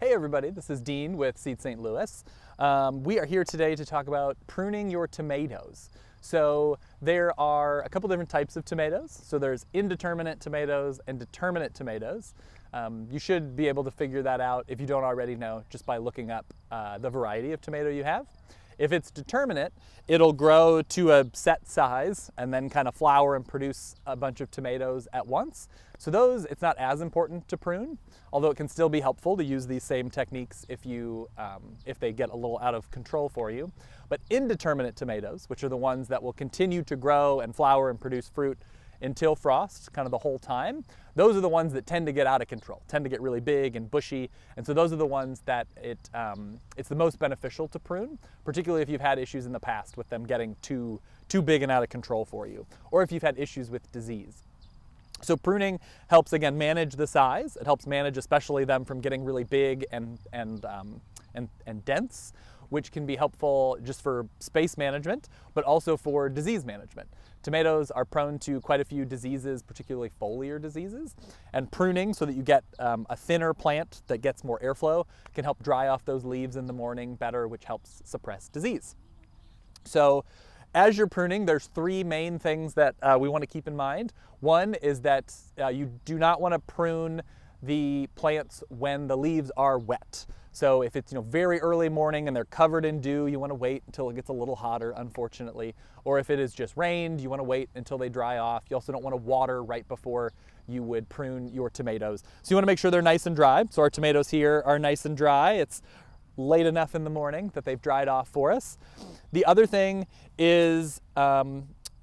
Hey everybody, this is Dean with Seed St. Louis. We are here today to talk about pruning your tomatoes. So there are a couple different types of tomatoes. So there's indeterminate tomatoes and determinate tomatoes. You should be able to figure that out if you don't already know just by looking up the variety of tomato you have. If it's determinate, it'll grow to a set size and then kind of flower and produce a bunch of tomatoes at once. So those, it's not as important to prune, although it can still be helpful to use these same techniques if they get a little out of control for you. But indeterminate tomatoes, which are the ones that will continue to grow and flower and produce fruit until frost, kind of the whole time, those are the ones that tend to get out of control, tend to get really big and bushy. And so those are the ones that it's the most beneficial to prune, particularly if you've had issues in the past with them getting too big and out of control for you, or if you've had issues with disease. So pruning helps, again, manage the size. It helps manage especially them from getting really big and dense, which can be helpful just for space management, but also for disease management. Tomatoes are prone to quite a few diseases, particularly foliar diseases, and pruning so that you get a thinner plant that gets more airflow can help dry off those leaves in the morning better, which helps suppress disease. So as you're pruning, there's three main things that we want to keep in mind. One is that you do not want to prune the plants when the leaves are wet. So if it's very early morning and they're covered in dew, you want to wait until it gets a little hotter, unfortunately. Or if it has just rained, you want to wait until they dry off. You also don't want to water right before you would prune your tomatoes. So you want to make sure they're nice and dry. So our tomatoes here are nice and dry. It's late enough in the morning that they've dried off for us. The other thing is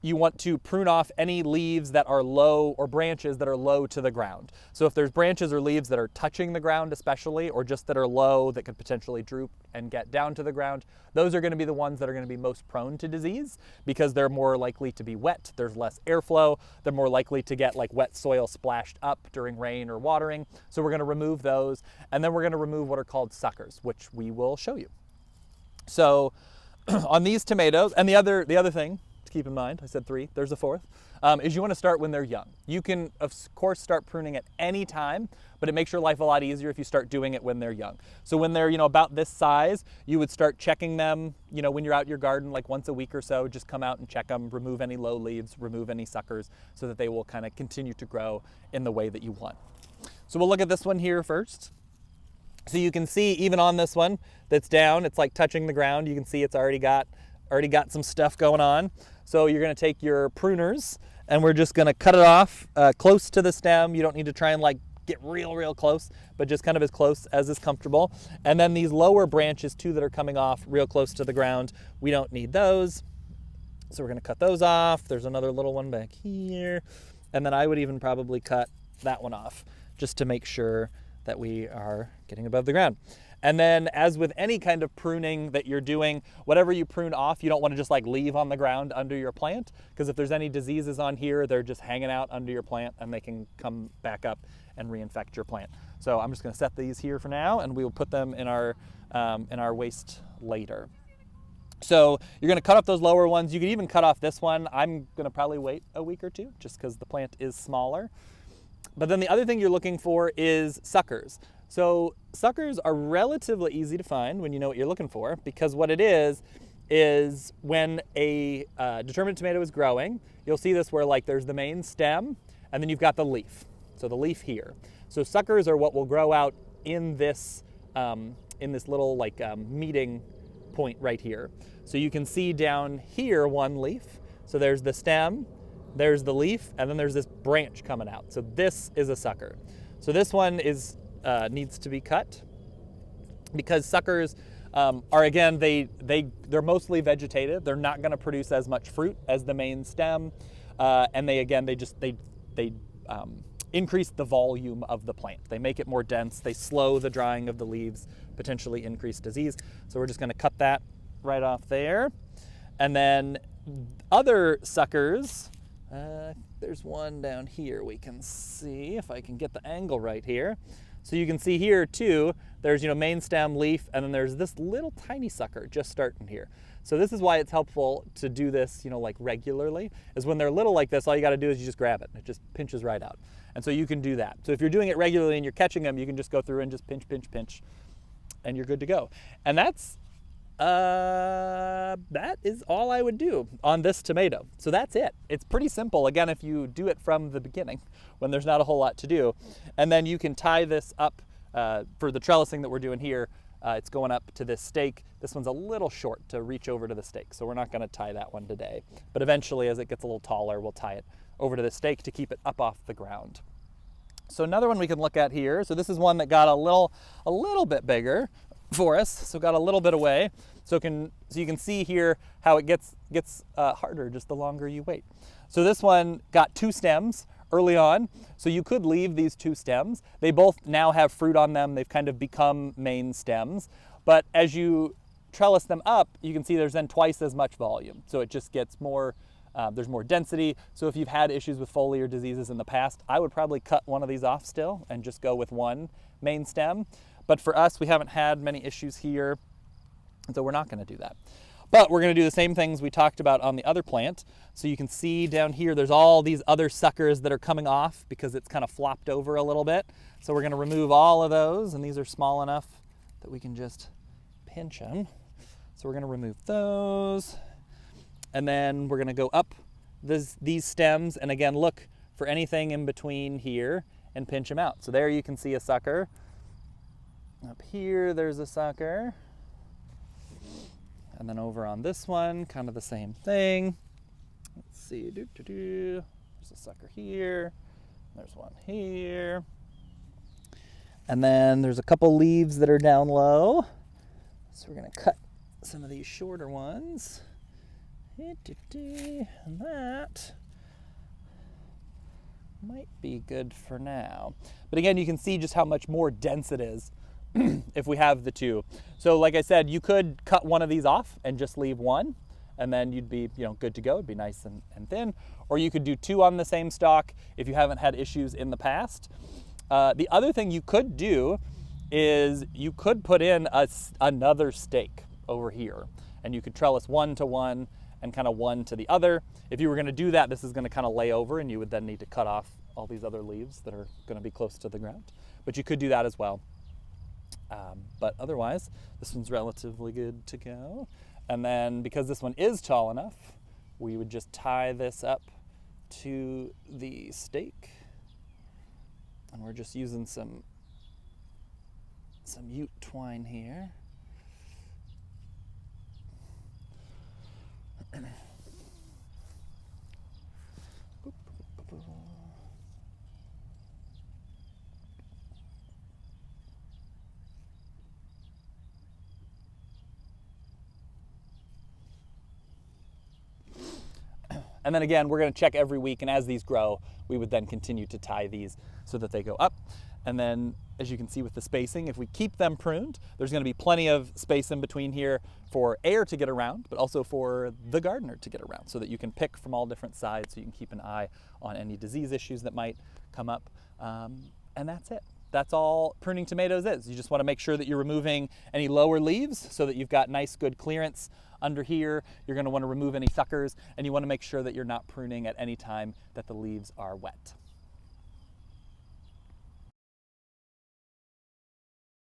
you want to prune off any leaves that are low or branches that are low to the ground. So if there's branches or leaves that are touching the ground especially, or just that are low that could potentially droop and get down to the ground, those are going to be the ones that are going to be most prone to disease because they're more likely to be wet, there's less airflow, they're more likely to get like wet soil splashed up during rain or watering. So we're going to remove those, and then we're going to remove what are called suckers, which we will show you. So on these tomatoes, and the other thing to keep in mind, I said three, there's a fourth, is you want to start when they're young. You can, of course, start pruning at any time, but it makes your life a lot easier if you start doing it when they're young. So when they're, about this size, you would start checking them, when you're out in your garden, like once a week or so, just come out and check them, remove any low leaves, remove any suckers, so that they will kind of continue to grow in the way that you want. So we'll look at this one here first. So you can see even on this one that's down, it's like touching the ground. You can see it's already got some stuff going on. So you're going to take your pruners and we're just going to cut it off close to the stem. You don't need to try and like get real close, but just kind of as close as is comfortable. And then these lower branches too that are coming off real close to the ground, we don't need those. So we're going to cut those off. There's another little one back here. And then I would even probably cut that one off just to make sure that we are getting above the ground. And then as with any kind of pruning that you're doing, whatever you prune off, you don't want to just like leave on the ground under your plant, because if there's any diseases on here, they're just hanging out under your plant and they can come back up and reinfect your plant. So I'm just going to set these here for now, and we will put them in our waste later. So you're going to cut off those lower ones. You could even cut off this one. I'm going to probably wait a week or two just because the plant is smaller. But then the other thing you're looking for is suckers. So suckers are relatively easy to find when you know what you're looking for, because what it is when a determinate tomato is growing, you'll see this where like there's the main stem and then you've got the leaf. So the leaf here. So suckers are what will grow out in this little like meeting point right here. So you can see down here one leaf. So there's the stem, there's the leaf, and then there's this branch coming out. So this is a sucker. So this one needs to be cut because suckers are, again, they're mostly vegetative. They're not going to produce as much fruit as the main stem, and they increase the volume of the plant. They make it more dense. They slow the drying of the leaves, potentially increase disease. So we're just going to cut that right off there, and then other suckers. There's one down here we can see if I can get the angle right here. So you can see here too, there's main stem, leaf, and then there's this little tiny sucker just starting here. So this is why it's helpful to do this, like regularly, is when they're little like this, all you got to do is you just grab it. It just pinches right out. And so you can do that. So if you're doing it regularly and you're catching them, you can just go through and just pinch, and you're good to go. And that is all I would do on this tomato. So that's it. It's pretty simple, again, if you do it from the beginning when there's not a whole lot to do. And then you can tie this up for the trellising that we're doing here. It's going up to this stake. This one's a little short to reach over to the stake, so we're not going to tie that one today. But eventually, as it gets a little taller, we'll tie it over to the stake to keep it up off the ground. So another one we can look at here. So this is one that got a little bit bigger for us, so got a little bit away. So you can see here how it gets harder just the longer you wait. So this one got 2 stems early on, so you could leave these 2 stems. They both now have fruit on them. They've kind of become main stems, but as you trellis them up, you can see there's then twice as much volume. So it just gets more, there's more density. So if you've had issues with foliar diseases in the past, I would probably cut one of these off still and just go with one main stem. But for us, we haven't had many issues here, so we're not going to do that. But we're going to do the same things we talked about on the other plant. So you can see down here, there's all these other suckers that are coming off because it's kind of flopped over a little bit. So we're going to remove all of those, and these are small enough that we can just pinch them. So we're going to remove those, and then we're going to go up these stems, and again, look for anything in between here and pinch them out. So there you can see a sucker. Up here, there's a sucker. And then over on this one, kind of the same thing. Let's see, there's a sucker here. There's one here. And then there's a couple leaves that are down low. So we're gonna cut some of these shorter ones. And that might be good for now. But again, you can see just how much more dense it is if we have the 2. So like I said, you could cut one of these off and just leave one, and then you'd be good to go. It'd be nice and thin. Or you could do 2 on the same stalk if you haven't had issues in the past. The other thing you could do is you could put in another stake over here, and you could trellis 1 to 1 and kind of 1 to the other. If you were going to do that, this is going to kind of lay over, and you would then need to cut off all these other leaves that are going to be close to the ground. But you could do that as well. But otherwise, this one's relatively good to go. And then because this one is tall enough, we would just tie this up to the stake. And we're just using some jute twine here. And then again, we're going to check every week, and as these grow, we would then continue to tie these so that they go up. And then, as you can see with the spacing, if we keep them pruned, there's going to be plenty of space in between here for air to get around, but also for the gardener to get around, so that you can pick from all different sides, so you can keep an eye on any disease issues that might come up. And that's it. That's all pruning tomatoes is. You just want to make sure that you're removing any lower leaves so that you've got nice, good clearance under here. You're going to want to remove any suckers, and you want to make sure that you're not pruning at any time that the leaves are wet.